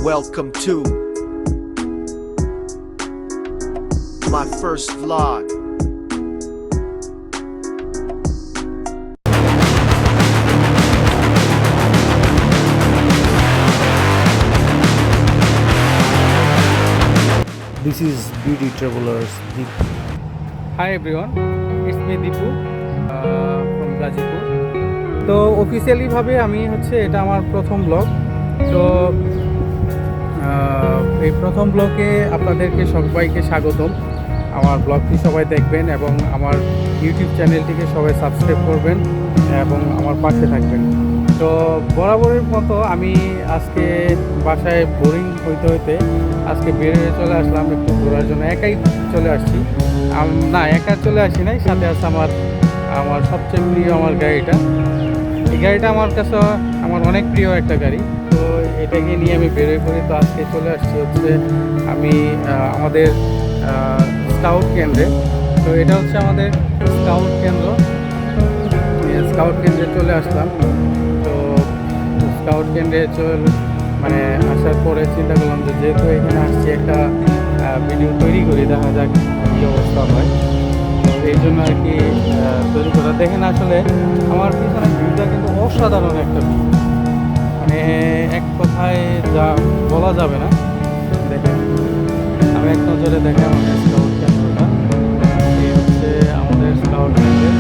Welcome to my first vlog. This is Beauty Travelers Deep. Hi everyone, it's me Deepu from Gazipur. তো officially ভাবে আমি এটা আমার প্রথম ব্লগ। তো এই প্রথম ব্লগে আপনাদেরকে সবাইকে স্বাগতম। আমার ব্লগটি সবাই দেখবেন এবং আমার ইউটিউব চ্যানেলটিকে সবাই সাবস্ক্রাইব করবেন এবং আমার পাশে থাকবেন। তো বরাবরের মতো আমি আজকে বাসায় বোরিং হইতে হইতে আজকে বেরিয়ে চলে আসলাম একটু ঘোরার জন্য। একাই চলে আসছি, না একা চলে আসি নাই, সাথে আছে আমার সবচেয়ে প্রিয় আমার গাড়িটা। এই গাড়িটা আমার কাছে আমার অনেক প্রিয় একটা গাড়ি। তো এটাকে নিয়ে আমি বেরিয়ে পড়ি। তো আজকে চলে আসছি আমি আমাদের স্কাউট কেন্দ্রে। তো এটা আমাদের স্কাউট কেন্দ্র। স্কাউট কেন্দ্রে চলে আসলাম। তো স্কাউট কেন্দ্রে আসার পরে চিন্তা করলাম যে যেহেতু এখানে আসছি একটা ভিডিও তৈরি করি, দেখা যাক কী অবস্থা হয়। তো এই জন্য আর কি তৈরি করা। দেখেন আসলে আমার পিছনে ভিউটা কিন্তু অসাধারণ একটা ভিউ, এক কথায় যা বলা যাবে না। দেখেন আমি এক নজরে দেখে আমাদের স্কাউট কেন্দ্রটা। এই আমাদের স্কাউট কেন্দ্রের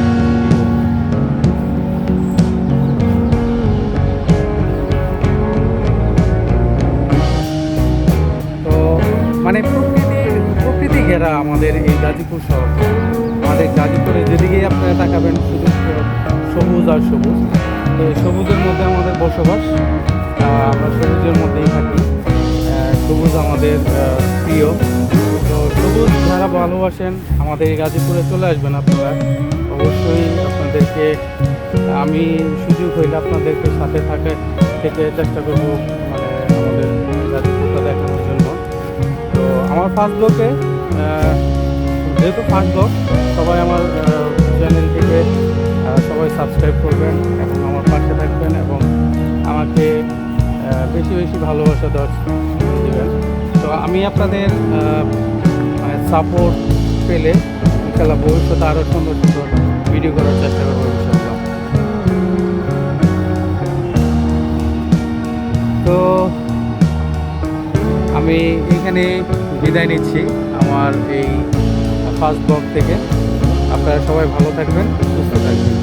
প্রকৃতি ঘেরা আমাদের এই গাজীপুর শহর। আমাদের গাজীপুরে যেদিকেই আপনারা তাকাবেন শুধু সবুজ আর সবুজ। তো সবুজের মধ্যে আমাদের বসবাস, আমরা সবুজের মধ্যেই থাকি। সবুজ আমাদের প্রিয়। তো সবুজ যারা ভালোবাসেন আমাদের এই গাজীপুরে চলে আসবেন আপনারা। অবশ্যই আপনাদেরকে আমি সুযোগ হইলে আপনাদেরকে সাথে থেকে চেষ্টা করবো আমাদের গাজীপুরটা দেখানোর জন্য। তো আমার ফার্স্ট ব্লগে যেহেতু ফার্স্ট ব্লগ, সবাই আমার চ্যানেলটিকে সবাই সাবস্ক্রাইব করবেন এবং আমার পাশে থাকবেন এবং আমাকে বেশি বেশি ভালোবাসা দেবেন। তো আমি আপনাদের সাপোর্ট পেলে ইনশাআল্লাহ ভবিষ্যতে আরও সুন্দর সুন্দর ভিডিও করার চেষ্টা করবো ইনশাআল্লাহ। তো আমি এখানে বিদায় নিচ্ছি আমার এই ফার্স্ট ব্লগ থেকে। আপনারা সবাই ভালো থাকবেন, সুস্থ থাকবেন।